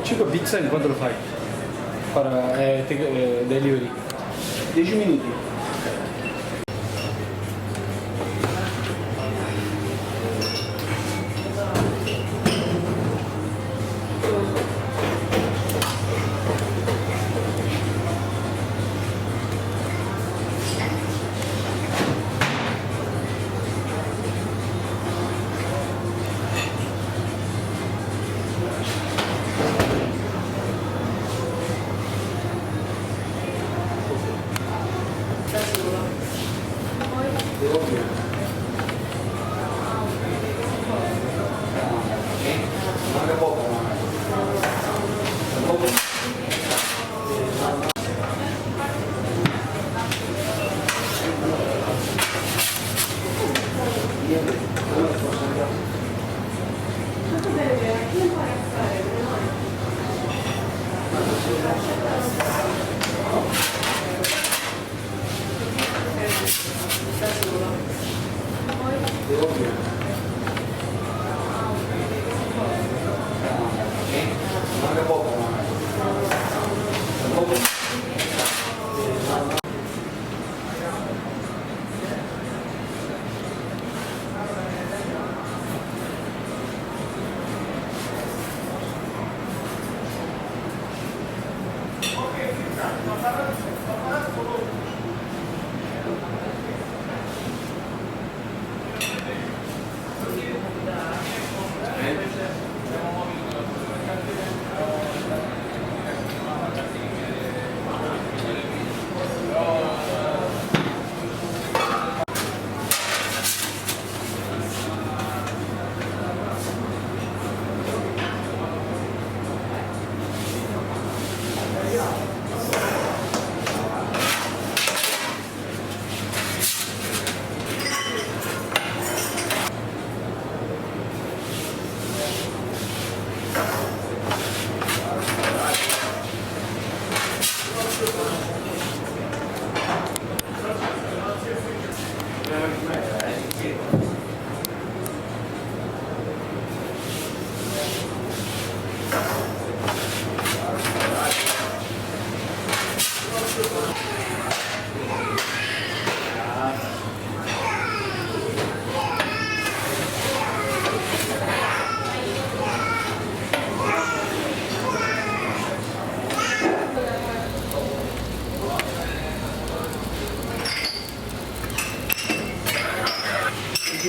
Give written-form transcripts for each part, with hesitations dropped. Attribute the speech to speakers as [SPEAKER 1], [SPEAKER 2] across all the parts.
[SPEAKER 1] Chico, pizza in quanto lo fai? Delivery. 10 minuti.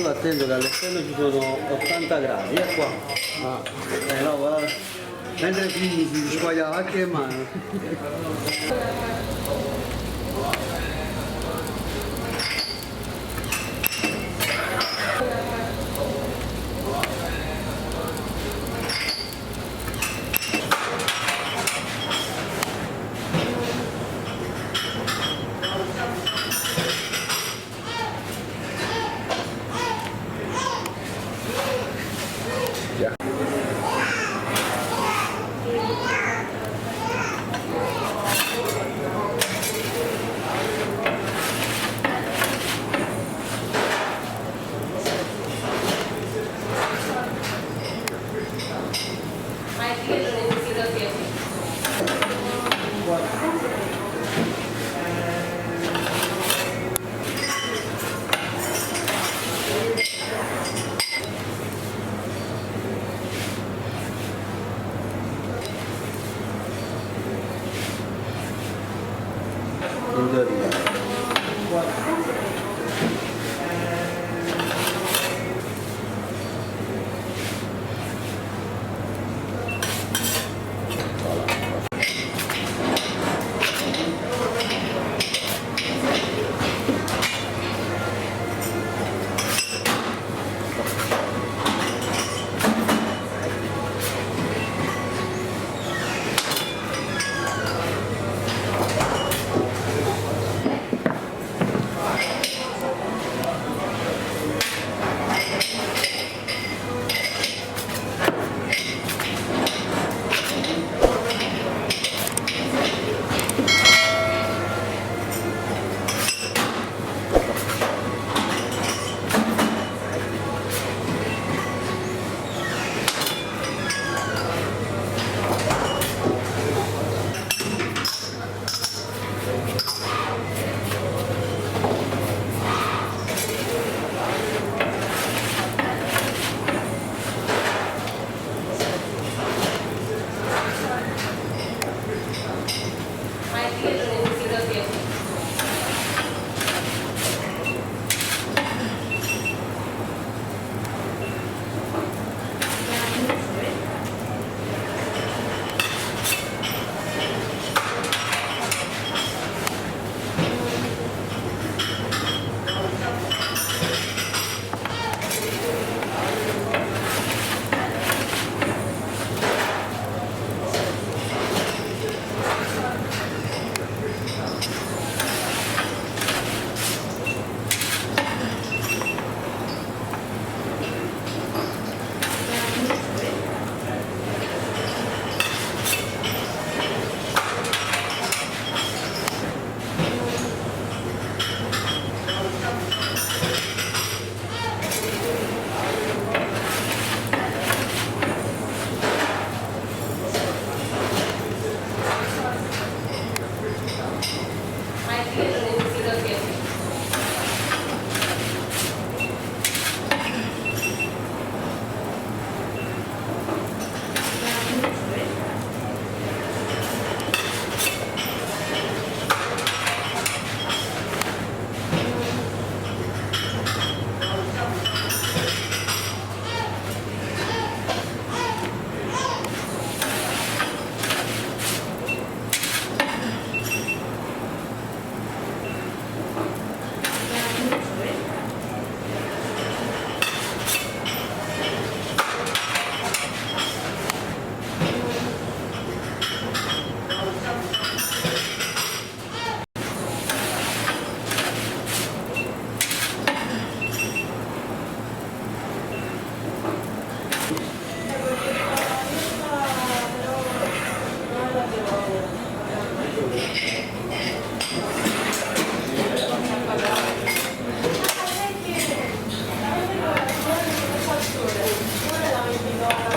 [SPEAKER 2] Attento che all'esterno ci sono 80 gradi, è qua. No, guarda. Mentre si squaglia anche in mano.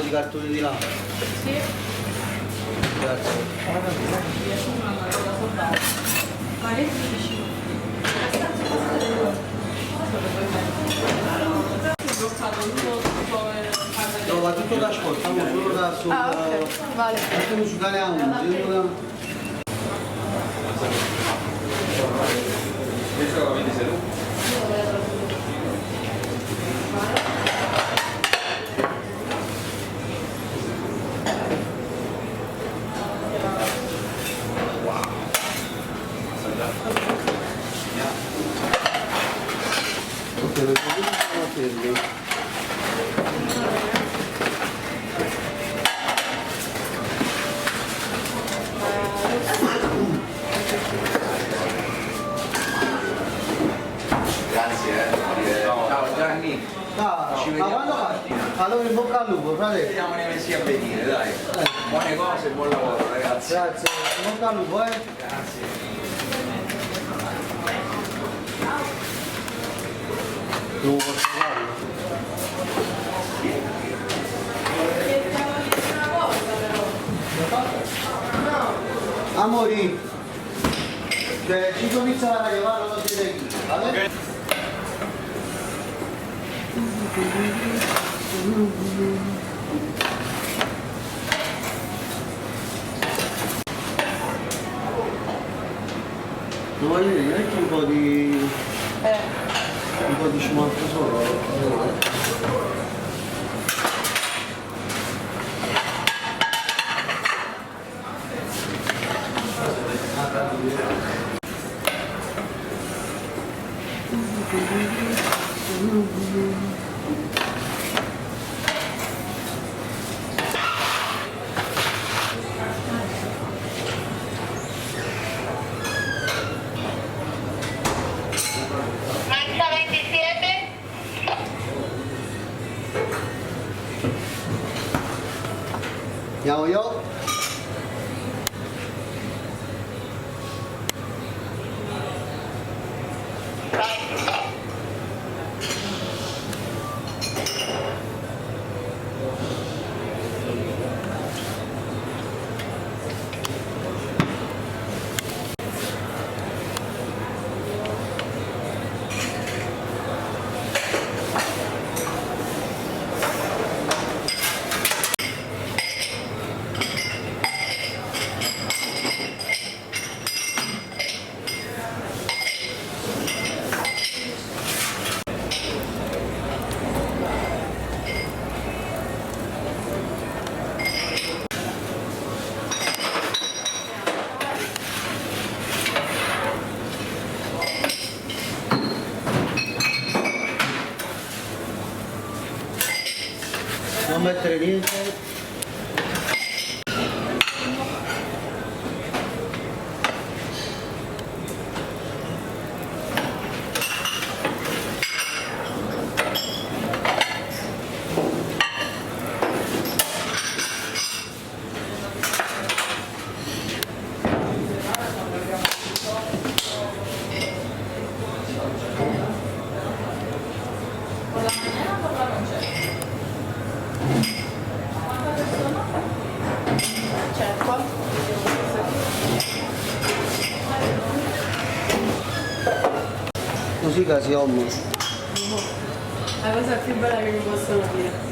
[SPEAKER 2] Di cartoni di là.
[SPEAKER 3] Sì.
[SPEAKER 2] Grazie.
[SPEAKER 3] Ma che dici?
[SPEAKER 2] No, va tutto da ascolto, stiamo solo da sotto.
[SPEAKER 3] Ah, ok, vale.
[SPEAKER 2] Anche musicale a un. Ok, non sono fermi.
[SPEAKER 4] Grazie. Ciao Gianni.
[SPEAKER 2] Ciao,
[SPEAKER 4] Ci
[SPEAKER 2] ma
[SPEAKER 4] vediamo
[SPEAKER 2] quando
[SPEAKER 4] stamattina.
[SPEAKER 2] allora in bocca al lupo, frate.
[SPEAKER 4] Vediamo nei mesi a venire, dai. Buone cose e buon lavoro, ragazzi.
[SPEAKER 2] Grazie, in bocca al lupo, eh.
[SPEAKER 4] Grazie.
[SPEAKER 2] Non posso farlo. Amori, cioè, ci comincia a chiamare lo siete qui, vale? Non voglio dire, metti un po' di smalto solo.
[SPEAKER 5] Manca 27?
[SPEAKER 2] Andiamo io.
[SPEAKER 5] Vai.
[SPEAKER 2] Non mettere niente.
[SPEAKER 3] C'è qua.
[SPEAKER 2] Così casi ommo.
[SPEAKER 3] La cosa più bella che mi possono dire.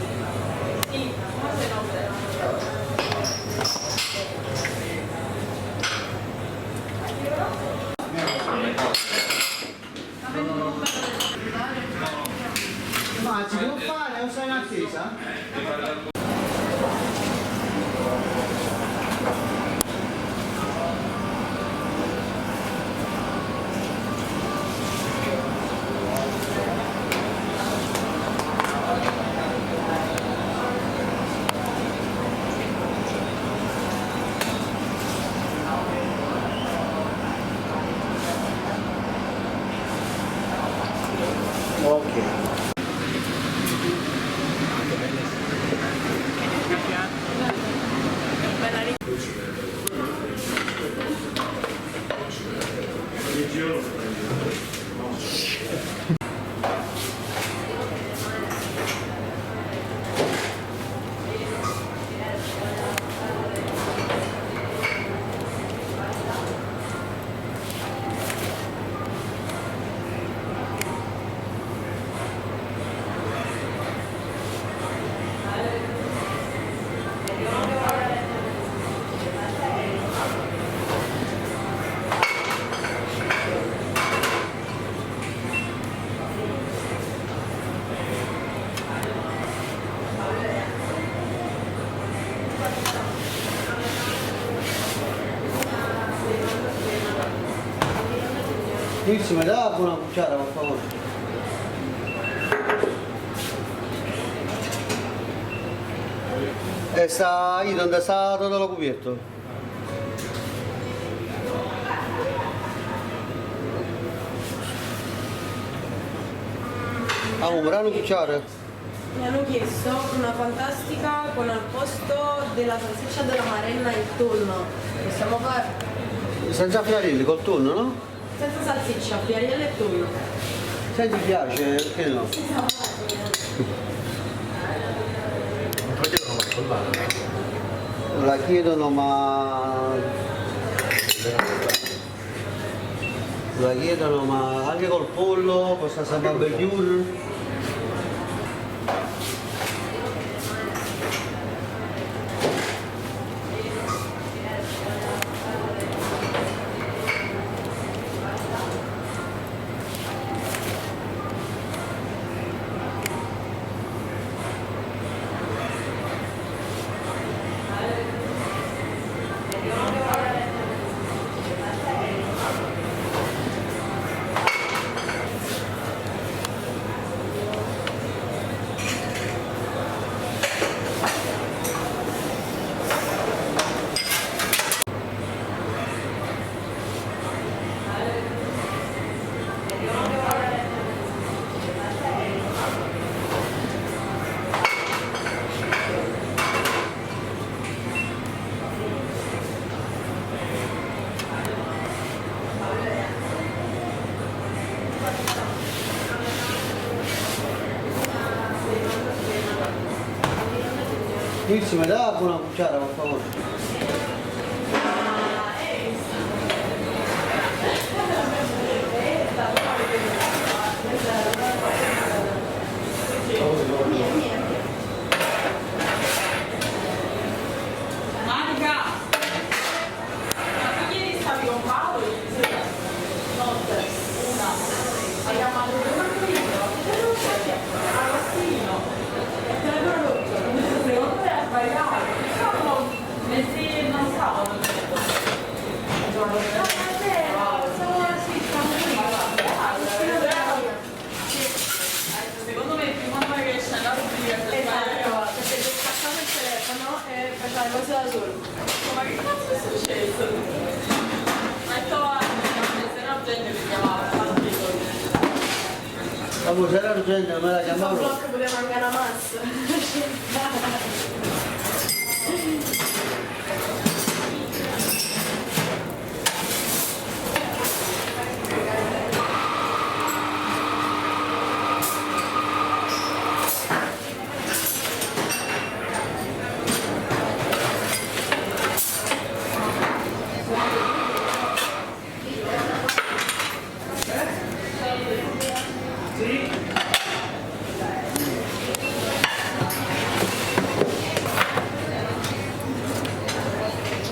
[SPEAKER 2] Ma si può fare o sei in attesa? Ok. Tizio, mi dà una cucciara, per favore? E sta lì dove sta tutto lo cubierto? Ah, un brano cucciare?
[SPEAKER 3] Mi hanno chiesto una fantastica con al posto della salsiccia della Maremma il tonno. Possiamo fare?
[SPEAKER 2] Senza fiarelli, col tonno, no?
[SPEAKER 3] Senza salsiccia, friariello e tonno.
[SPEAKER 2] Se ti piace, perché no? La chiedono ma... La chiedono ma anche col pollo, con sta barbecue. Tizio, mi dà una cucciara, per favore?
[SPEAKER 3] Sì.
[SPEAKER 2] Dopo c'era gente, me la
[SPEAKER 3] Il
[SPEAKER 2] chiamavo.
[SPEAKER 3] blocco poteva mangiare una massa.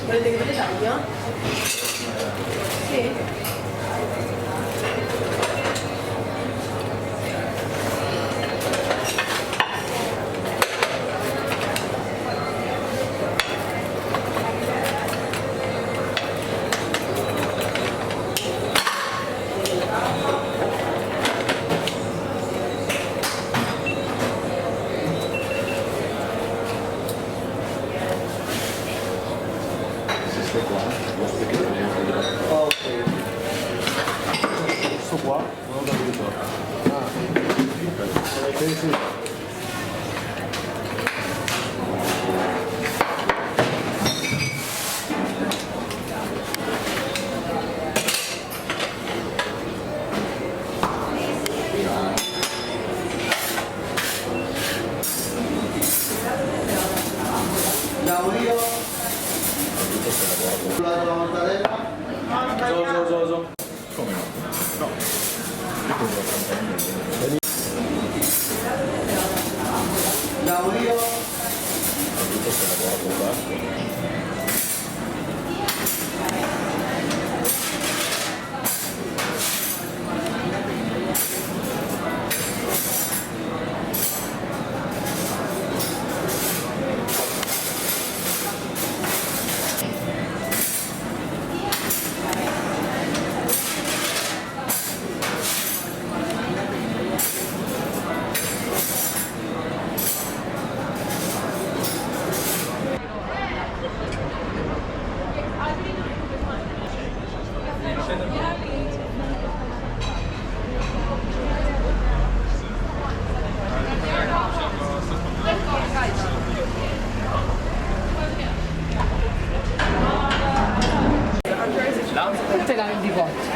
[SPEAKER 3] Volete che ve le taglio? Sì.
[SPEAKER 2] Ok.
[SPEAKER 1] Questo qua non ho capito. Ah. Sì, sì.
[SPEAKER 2] Andiamo io. Sulla tua mortadella.
[SPEAKER 1] Come no? No.
[SPEAKER 2] Andiamo io.
[SPEAKER 6] Tutte la 24.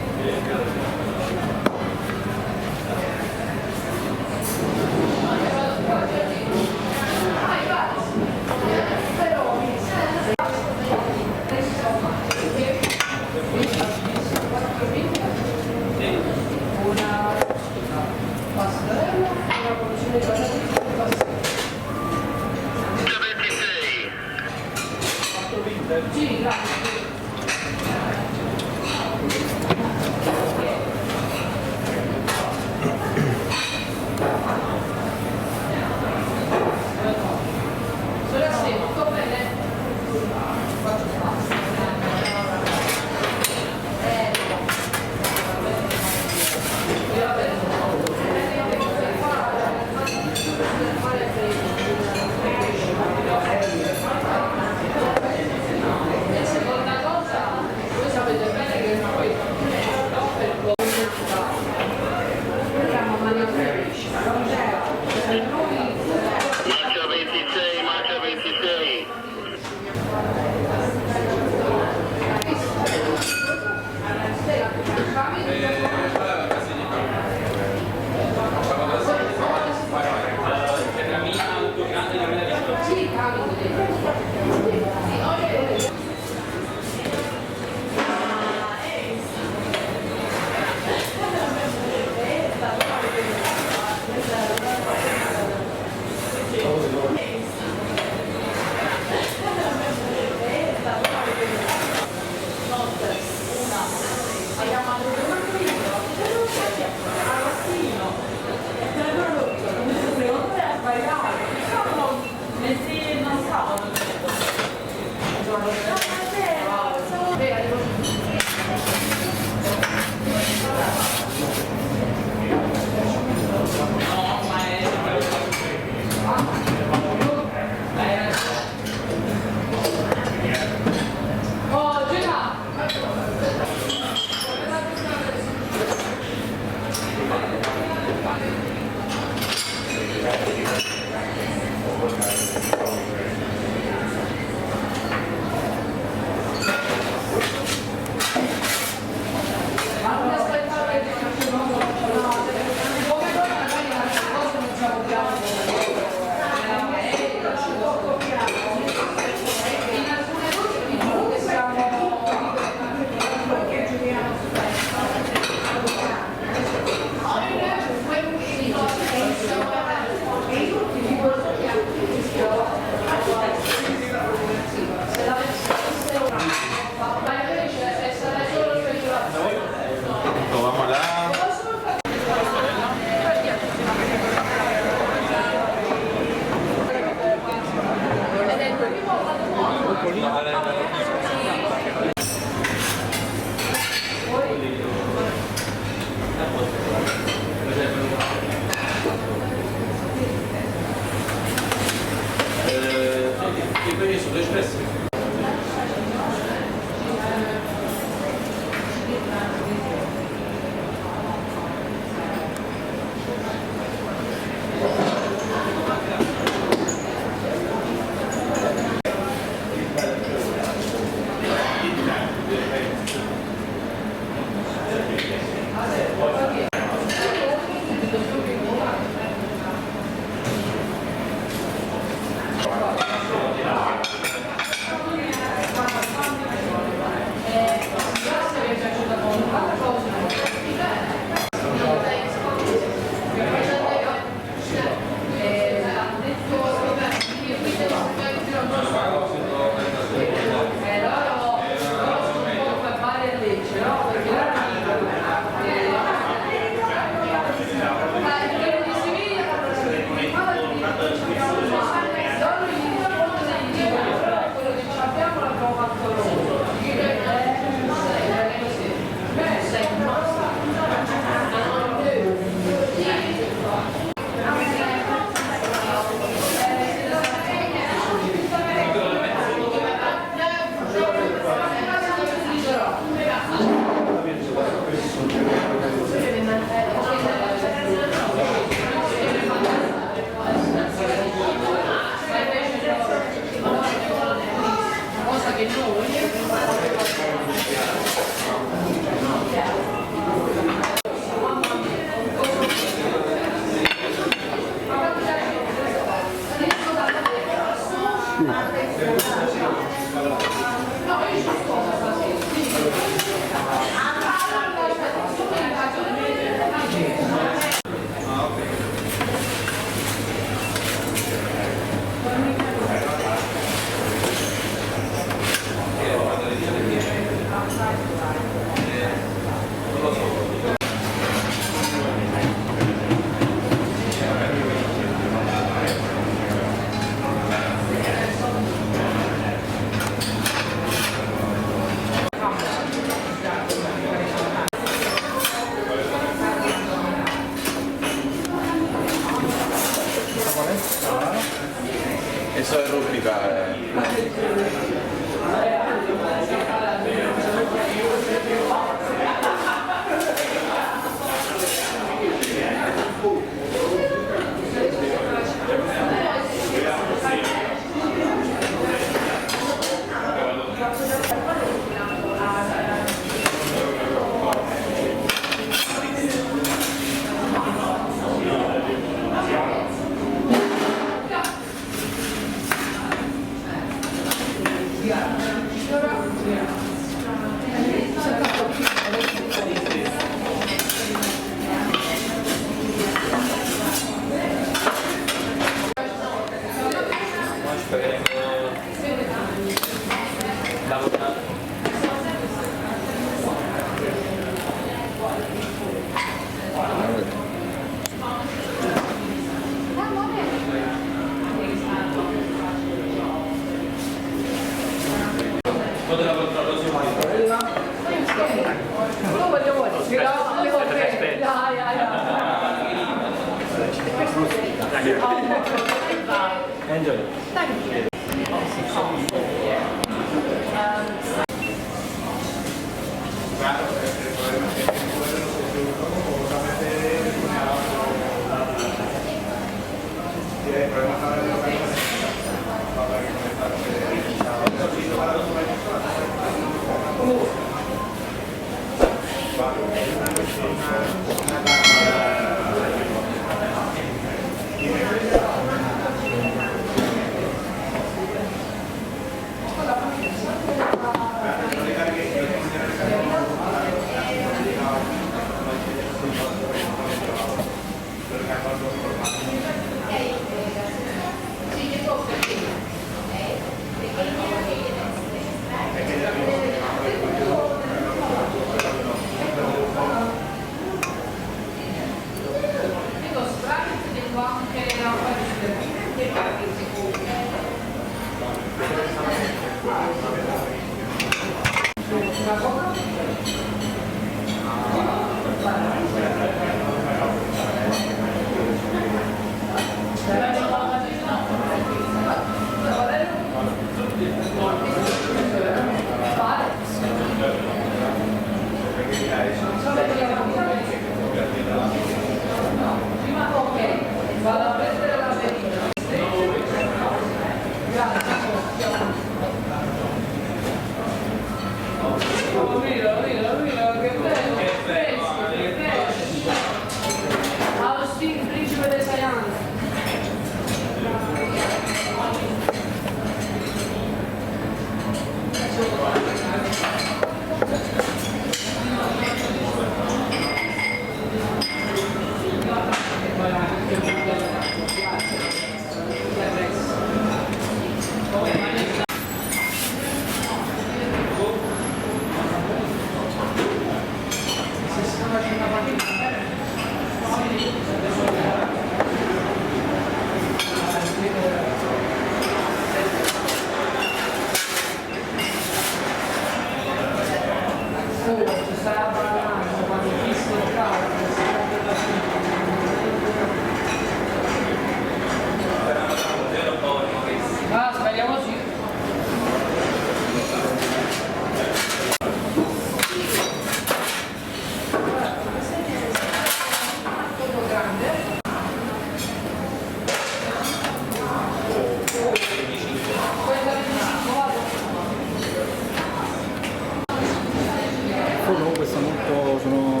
[SPEAKER 2] sono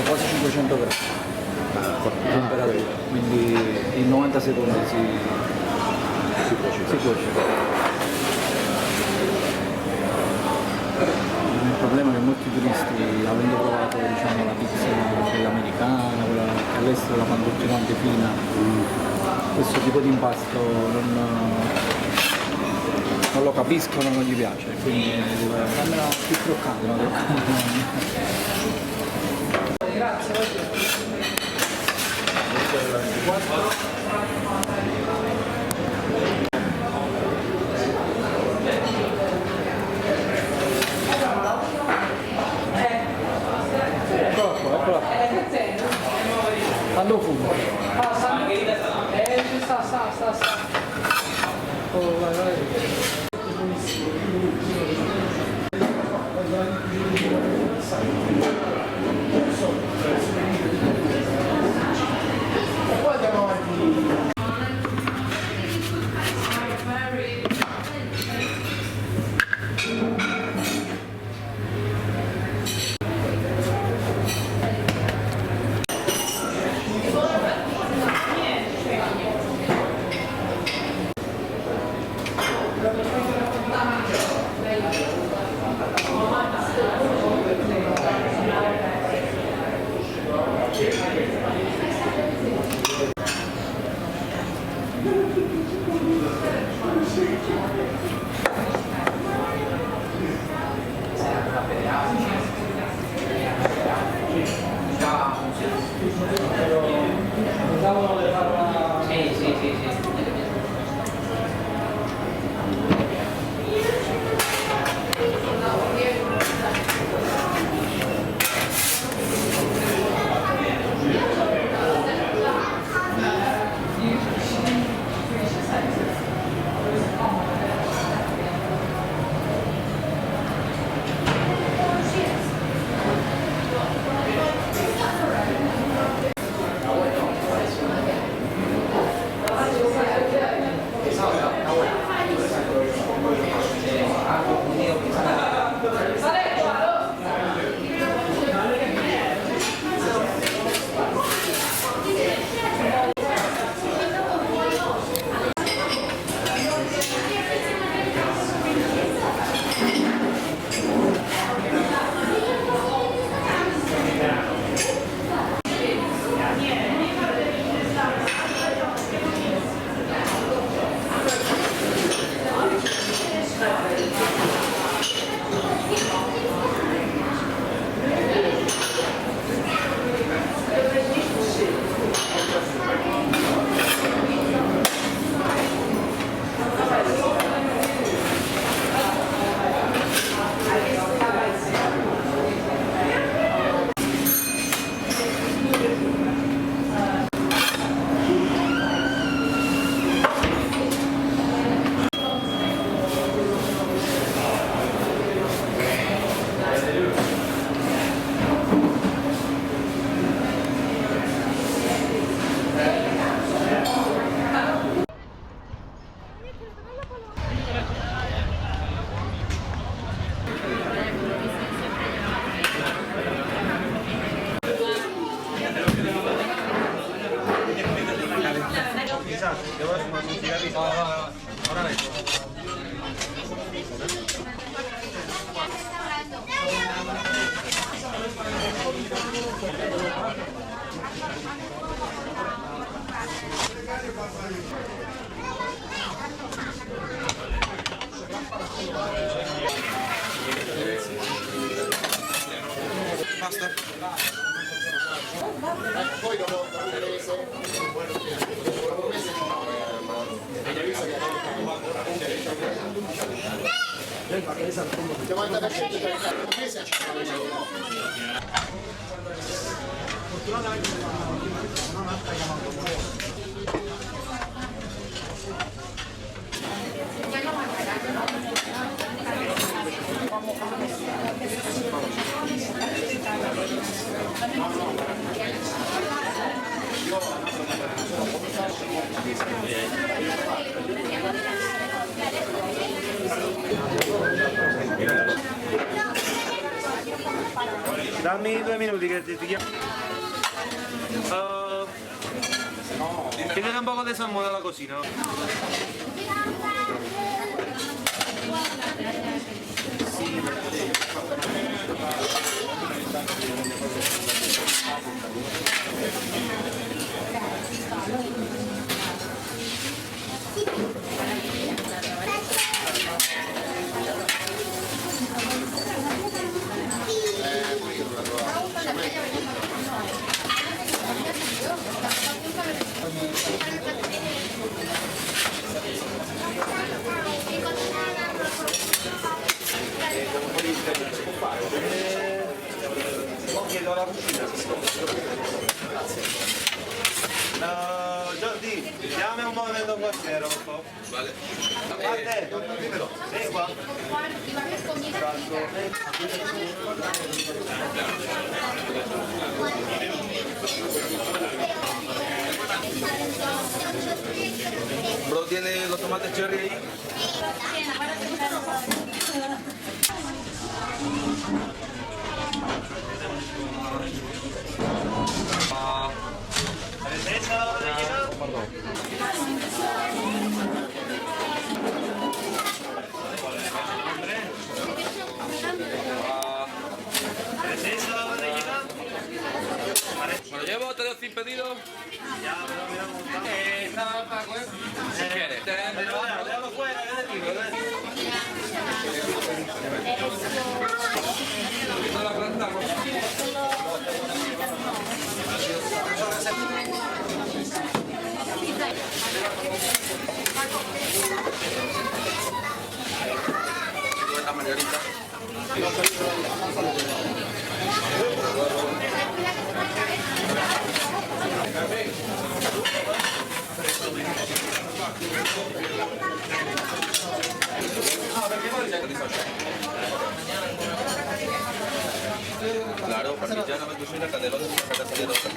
[SPEAKER 2] quasi 500 grammi di temperatura, quindi in 90 secondi si cuoce. Il problema è che molti turisti, avendo provato diciamo, la pizza quella americana, quella che all'estero la fanno tutti quanti fina, questo tipo di impasto non lo capiscono, non gli piace, quindi sembra più croccante, no?
[SPEAKER 6] Grazie.
[SPEAKER 2] Eccola qua. Quando fumo?
[SPEAKER 6] Ci sta.
[SPEAKER 2] Oh, vai.
[SPEAKER 6] Poi andiamo avanti.
[SPEAKER 1] Dammi 2 minuti che ti chiamo. Tiene un poco de salmone alla cocina. Chiedo alla cucina. Giordi, diamo un movimento quartiere, un po'. Vale. A te, vieni qua.
[SPEAKER 4] Bro, ¿tiene los tomates cherry ahí?
[SPEAKER 7] ¿Me lo llevo? ¿Te doy sin pedido? Nada más, si quieres.
[SPEAKER 1] Déjalo fuera, que te digo.
[SPEAKER 7] No la planta.
[SPEAKER 4] La margarita. Claro, parmigiana, fettuccine, canelone, patata di rosa.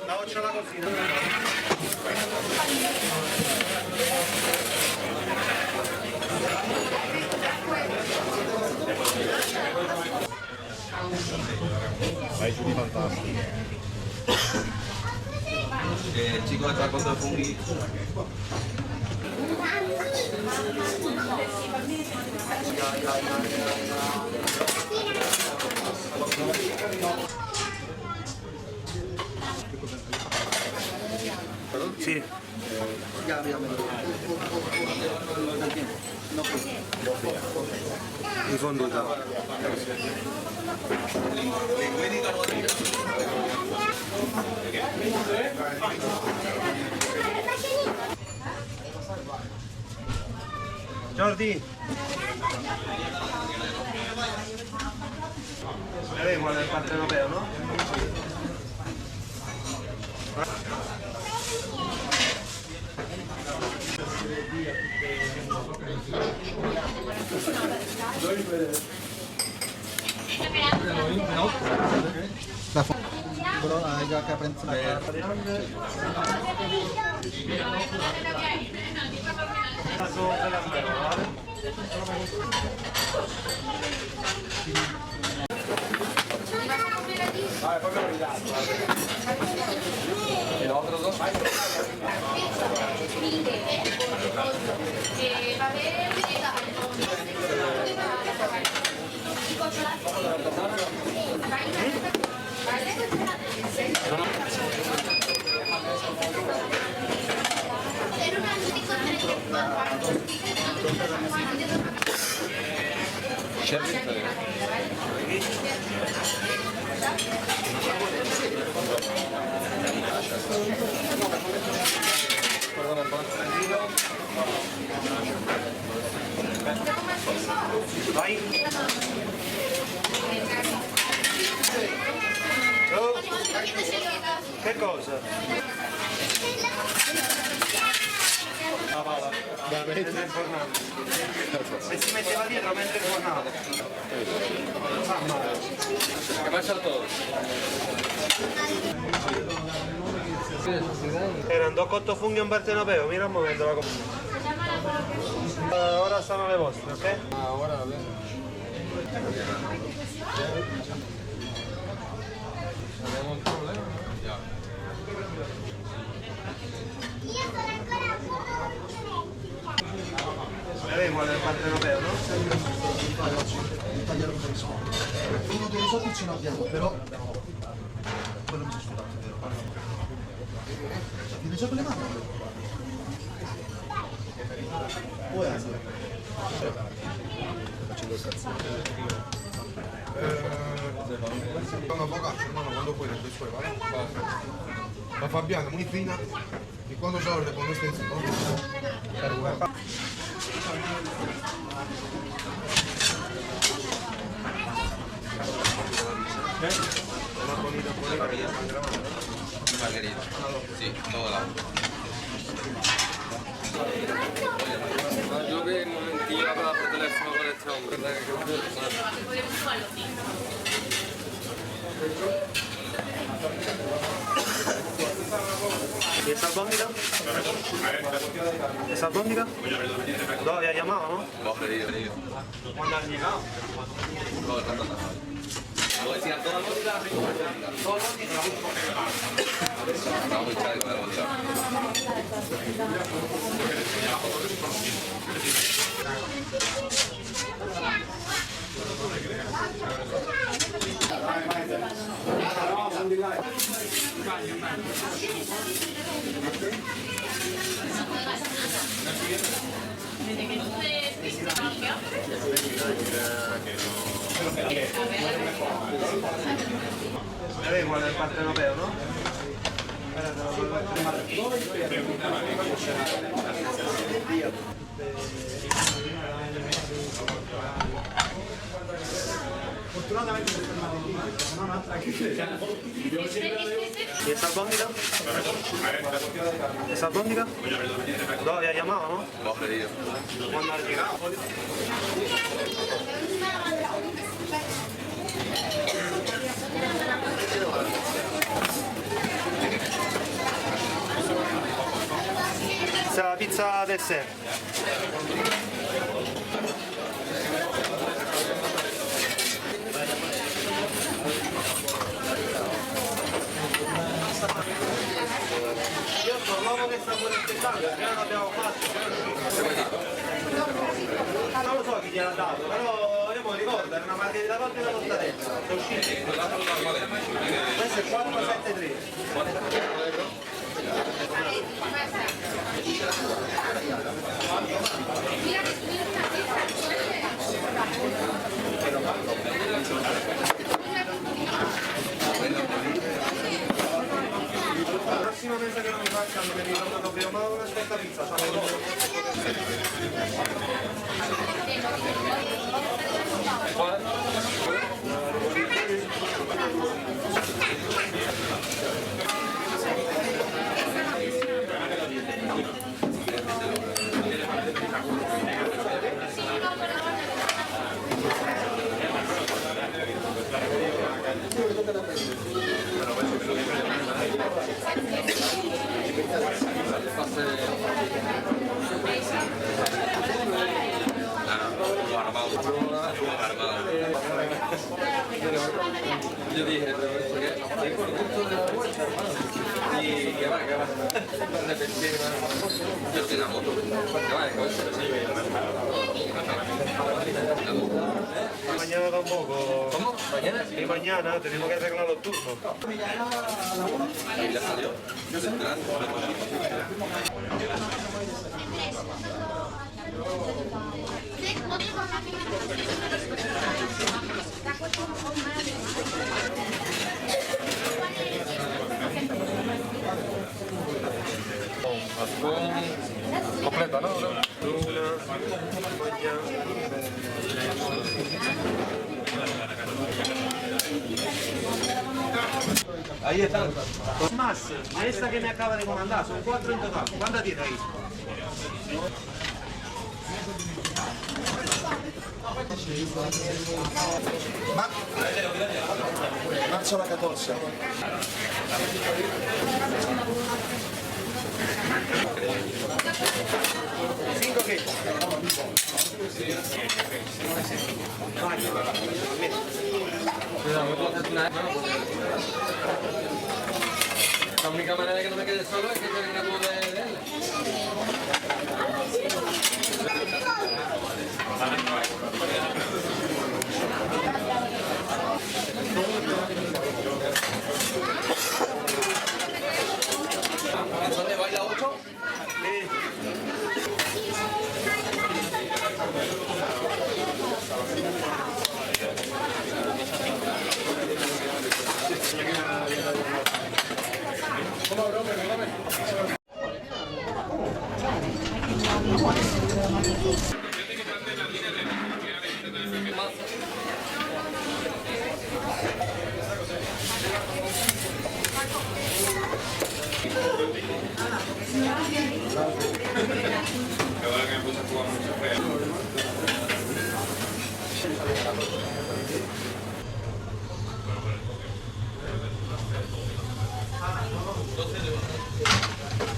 [SPEAKER 1] Lascia la cosina.
[SPEAKER 8] Vai giù di fantastico.
[SPEAKER 4] Chico está con todo el funghi.
[SPEAKER 1] Sì.
[SPEAKER 2] Ya, ya, no.
[SPEAKER 1] fonduta. Jordi! Lei vuole il partenopeo, no?
[SPEAKER 2] Però già che penso
[SPEAKER 7] ¿El otro dos?
[SPEAKER 1] Vai! Oh. Che cosa? Ah, va. Mentre infornavo. E si metteva dietro mentre infornavo. Fa male.
[SPEAKER 7] ¿Qué pasa todo?
[SPEAKER 1] Erano due cotto funghi e un partenopeo, mira un momento la ora sono le vostre, ok?
[SPEAKER 7] Ah, ora va bene. Abbiamo un problema? Ya.
[SPEAKER 1] Lei vuole il partenopeo, no?
[SPEAKER 2] uno dei risotti ce l'abbiamo, però quello mi sono scusato, vero? Ti risolvo le mani? Puoi essere. Facendo il cazzo.
[SPEAKER 8] Una focaccia, hermano, quando puoi le suoi, ¿vale? La Fabiana, muy fina. Y cuando yo le pongo este encima.
[SPEAKER 7] Margarita. Sí, todo lado. Yo que un momentillo hablaba por teléfono con este hombre, ¿verdad?
[SPEAKER 1] ¿Y esa albóndiga? ¿Esa albóndiga? No, ya llamábamos.
[SPEAKER 7] Vos pedido.
[SPEAKER 1] ¿Cuándo han llegado?
[SPEAKER 7] Todo el rato andaba. Luego decían toda la música, vamos a echar el cuadro,
[SPEAKER 1] Lei vuole il partenopeo, no? Fortunatamente si è fermato lì, se no un'altra che ¿Y esa albóndiga? ¿Esa albóndiga? No, ya llamábamos.
[SPEAKER 7] vos pedido.
[SPEAKER 1] ¿Cuándo han llegado? Pizza dessert. Io sono l'uomo che sta pure aspettando, perché non l'abbiamo fatto. Non lo so chi gliel'ha dato, però io me lo ricordo, era una margherita cotta e una mortadella. Sono usciti. Questo è 473.
[SPEAKER 7] Yo dije, perché con tutto di che va, prende pensieri, io ti la moto, perché vai,
[SPEAKER 1] Mañana tampoco.
[SPEAKER 7] ¿Cómo? ¿Mañana?
[SPEAKER 1] Y mañana tenemos que arreglar los turnos.
[SPEAKER 7] Y ya salió.
[SPEAKER 8] Completa, ¿no?
[SPEAKER 1] Ahí están. Más, esta que me acaba de comandar, son 4 en total. ¿Cuántas tiene ahí?
[SPEAKER 8] Marzo la 14.
[SPEAKER 1] ¿5 qué?
[SPEAKER 7] La única manera de que no me quede solo es que tenga una voz de él. ¿Dónde baila 8?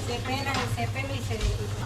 [SPEAKER 9] Se pela y se le quita.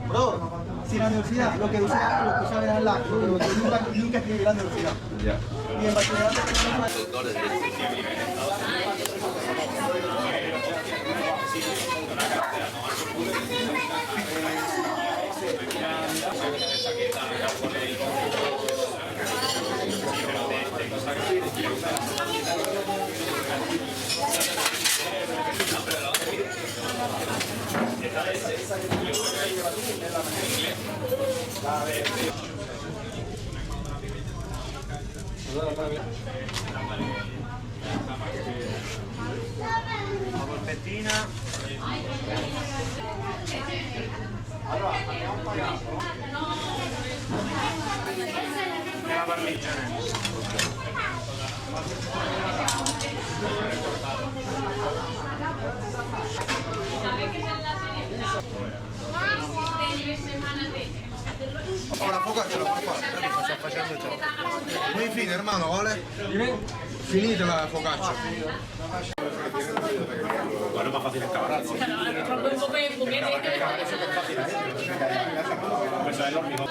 [SPEAKER 2] Bro, si la universidad, lo que usaba era el lápiz, nunca escribí la universidad. Y en bachillerato
[SPEAKER 1] La polpettina. E la parmigiana.
[SPEAKER 8] Ora focaccia la puoi fare, sta facendo ciò. Muy fine, hermano, ¿vale? Finite la focaccia.
[SPEAKER 1] Bueno, más fácil escavar. Eso es lo mismo.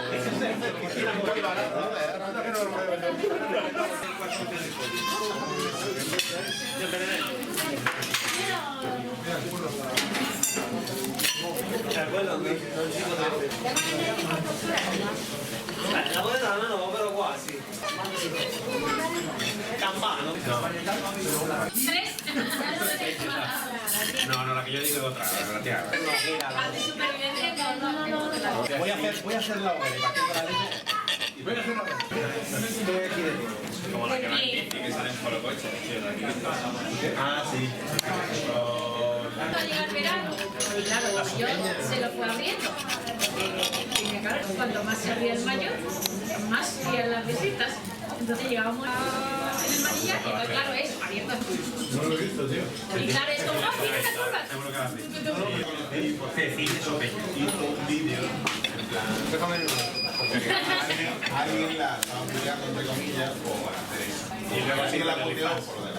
[SPEAKER 1] quello non si potrebbe. Napoletana no, però quasi. Campano.
[SPEAKER 7] No, la que yo digo es otra, la tía.
[SPEAKER 1] Voy a hacer la hora, partiendo la leche.
[SPEAKER 7] Voy a hacer la
[SPEAKER 1] Estoy aquí dentro.
[SPEAKER 7] como la que va en bici, que salen por los coches.
[SPEAKER 1] Ah, sí.
[SPEAKER 10] Cuando llega el verano, y claro, yo se lo fue abriendo. Y claro, cuando más se abría el mayo, más subían las visitas. Entonces llegábamos en el maquillaje, pero claro, eso, abierto.
[SPEAKER 7] No lo he visto, tío.
[SPEAKER 10] Y claro, es como, oh, mira las curvas.
[SPEAKER 7] Seguro que lo has visto. ¿Y por qué cine o peña?
[SPEAKER 8] Hizo un vídeo, en plan, déjame en porque alguien la estaba peleando entre comillas, y luego así la puteó por delante.